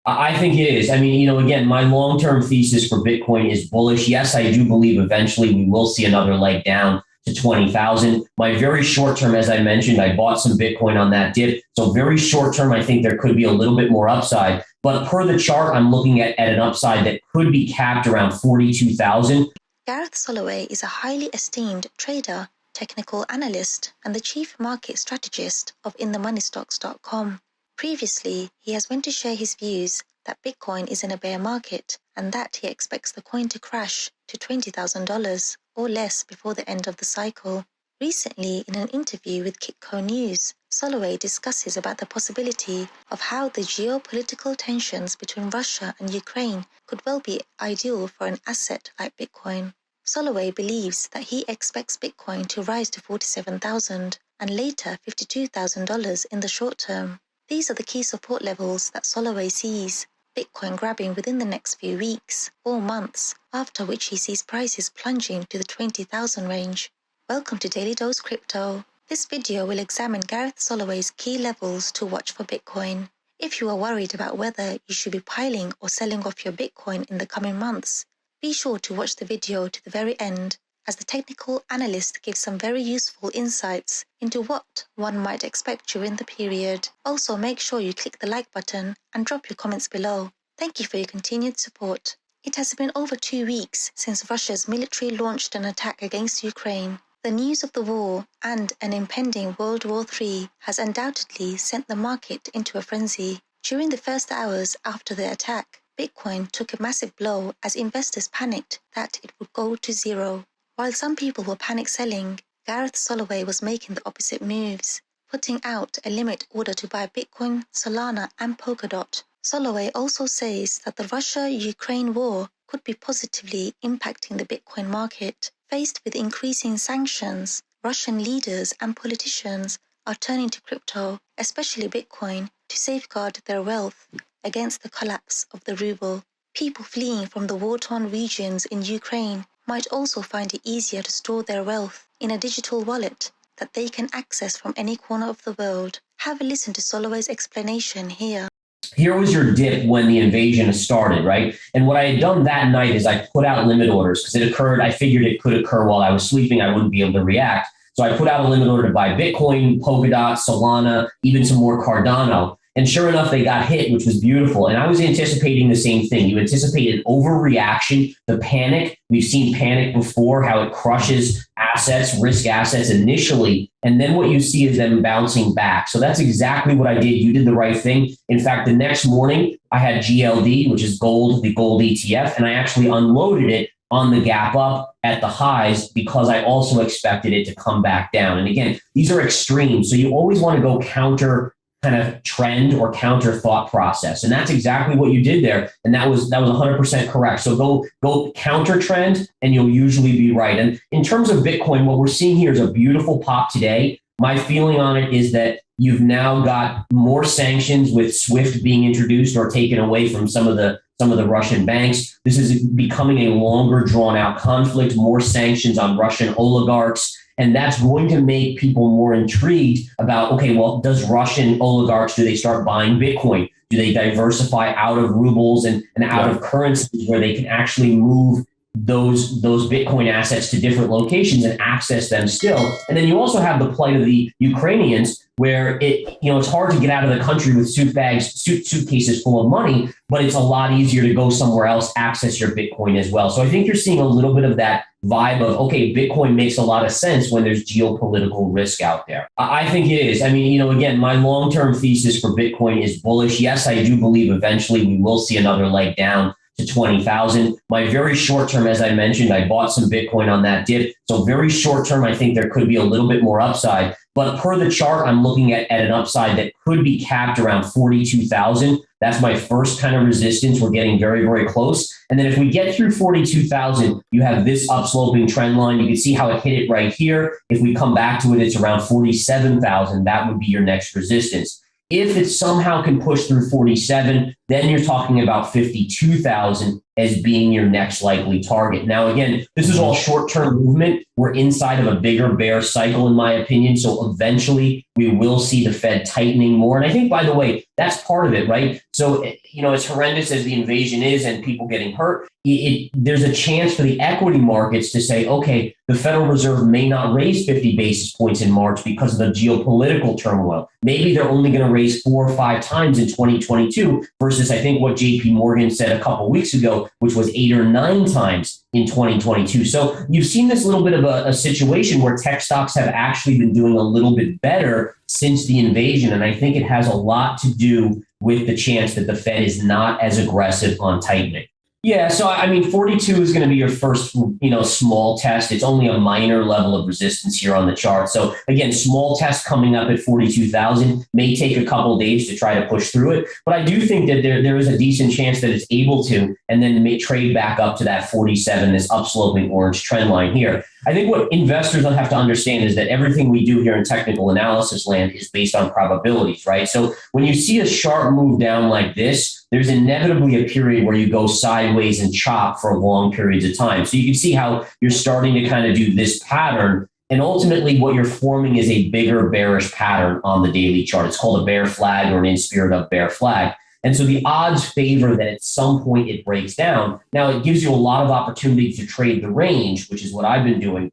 I think it is. I mean, again, my long-term thesis for Bitcoin is bullish. Yes, I do believe eventually we will see another leg down to 20,000. My very short term, as I mentioned, I bought some Bitcoin on that dip. So very short term, I think there could be a little bit more upside. But per the chart, I'm looking at an upside that could be capped around 42,000. Gareth Soloway is a highly esteemed trader, technical analyst, and the chief market strategist of InTheMoneyStocks.com. Previously, he has went to share his views that Bitcoin is in a bear market and that he expects the coin to crash to $20,000 or less before the end of the cycle. Recently, in an interview with Kitco News, Soloway discusses about the possibility of how the geopolitical tensions between Russia and Ukraine could well be ideal for an asset like Bitcoin. Soloway believes that he expects Bitcoin to rise to $47,000 and later $52,000 in the short term. These are the key support levels that Soloway sees Bitcoin grabbing within the next few weeks or months, after which he sees prices plunging to the 20,000 range. Welcome to Daily Dose Crypto. This video will examine Gareth Soloway's key levels to watch for Bitcoin. If you are worried about whether you should be piling or selling off your Bitcoin in the coming months, be sure to watch the video to the very end, as the technical analyst gives some very useful insights into what one might expect during the period. Also, make sure you click the like button and drop your comments below. Thank you for your continued support. It has been over 2 weeks since Russia's military launched an attack against Ukraine. The news of the war and an impending World War III has undoubtedly sent the market into a frenzy. During the first hours after the attack, Bitcoin took a massive blow as investors panicked that it would go to zero. While some people were panic selling, Gareth Soloway was making the opposite moves, putting out a limit order to buy Bitcoin, Solana, and Polkadot. Soloway also says that the Russia-Ukraine war could be positively impacting the Bitcoin market. Faced with increasing sanctions, Russian leaders and politicians are turning to crypto, especially Bitcoin, to safeguard their wealth against the collapse of the ruble. People fleeing from the war-torn regions in Ukraine might also find it easier to store their wealth in a digital wallet that they can access from any corner of the world. Have a listen to Soloway's explanation here. Here was your dip when the invasion started, right? And what I had done that night is I put out limit orders because it occurred. I figured it could occur while I was sleeping. I wouldn't be able to react. So I put out a limit order to buy Bitcoin, Polkadot, Solana, even some more Cardano. And sure enough, they got hit, which was beautiful. And I was anticipating the same thing. You anticipated overreaction, the panic. We've seen panic before, how it crushes assets, risk assets initially. And then what you see is them bouncing back. So that's exactly what I did. You did the right thing. In fact, the next morning, I had GLD, which is gold, the gold ETF, and I actually unloaded it on the gap up at the highs because I also expected it to come back down. And again, these are extremes. So you always want to go counter kind of trend or counter thought process. And that's exactly what you did there. And that was 100% correct. So go counter trend and you'll usually be right. And in terms of Bitcoin, what we're seeing here is a beautiful pop today. My feeling on it is that you've now got more sanctions with SWIFT being introduced or taken away from some of the Russian banks. This is becoming a longer drawn out conflict, more sanctions on Russian oligarchs. And that's going to make people more intrigued about, okay, well, does Russian oligarchs, do they start buying Bitcoin? Do they diversify out of rubles and out of currencies where they can actually move those Bitcoin assets to different locations and access them still? And then you also have the plight of the Ukrainians where it's hard to get out of the country with suitcases full of money, but it's a lot easier to go somewhere else, access your Bitcoin as well. So I think you're seeing a little bit of that vibe of, okay, Bitcoin makes a lot of sense when there's geopolitical risk out there. I think it is. I mean, again, my long-term thesis for Bitcoin is bullish. Yes, I do believe eventually we will see another leg down to 20,000. My very short term, as I mentioned, I bought some Bitcoin on that dip. So very short term, I think there could be a little bit more upside. But per the chart, I'm looking at an upside that could be capped around 42,000. That's my first kind of resistance. We're getting very, very close. And then if we get through 42,000, you have this upsloping trend line. You can see how it hit it right here. If we come back to it, it's around 47,000. That would be your next resistance. If it somehow can push through 47, then you're talking about 52,000 as being your next likely target. Now, again, this is all short-term movement. We're inside of a bigger bear cycle, in my opinion. So eventually we will see the Fed tightening more. And I think, by the way, that's part of it, right? So, as horrendous as the invasion is and people getting hurt, there's a chance for the equity markets to say, okay, the Federal Reserve may not raise 50 basis points in March because of the geopolitical turmoil. Maybe they're only going to raise 4 or 5 times in 2022 versus, I think, what JP Morgan said a couple of weeks ago, which was 8 or 9 times in 2022. So you've seen this little bit of a situation where tech stocks have actually been doing a little bit better since the invasion. And I think it has a lot to do with the chance that the Fed is not as aggressive on tightening. Yeah, so I mean, 42 is going to be your first, small test. It's only a minor level of resistance here on the chart. So again, small test coming up at 42,000 may take a couple of days to try to push through it. But I do think that there is a decent chance that it's able to, and then may trade back up to that 47, this upsloping orange trend line here. I think what investors will have to understand is that everything we do here in technical analysis land is based on probabilities, right? So when you see a sharp move down like this, there's inevitably a period where you go sideways and chop for long periods of time. So you can see how you're starting to kind of do this pattern. And ultimately, what you're forming is a bigger bearish pattern on the daily chart. It's called a bear flag or an in spirit of bear flag. And so the odds favor that at some point it breaks down. Now, it gives you a lot of opportunity to trade the range, which is what I've been doing.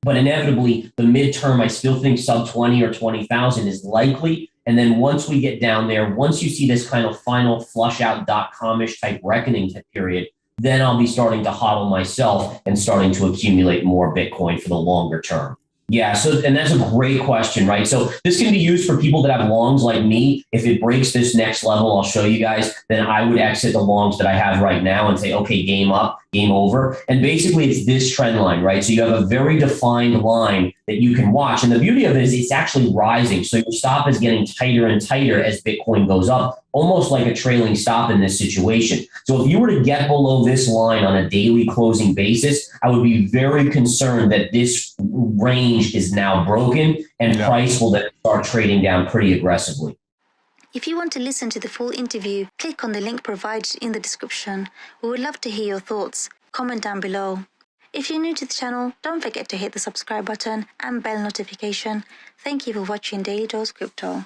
But inevitably, the midterm, I still think sub 20 or 20,000 is likely. And then once we get down there, once you see this kind of final flush out .com-ish type reckoning period, then I'll be starting to hodl myself and starting to accumulate more Bitcoin for the longer term. Yeah, and that's a great question, right? So this can be used for people that have longs like me. If it breaks this next level, I'll show you guys, then I would exit the longs that I have right now and say, okay, game up, game over. And basically it's this trend line, right? So you have a very defined line that you can watch. And the beauty of it is it's actually rising. So your stop is getting tighter and tighter as Bitcoin goes up, almost like a trailing stop in this situation. So if you were to get below this line on a daily closing basis, I would be very concerned that this range is now broken and price will then start trading down pretty aggressively. If you want to listen to the full interview, click on the link provided in the description. We would love to hear your thoughts. Comment down below. If you're new to the channel, don't forget to hit the subscribe button and bell notification. Thank you for watching Daily Dose Crypto.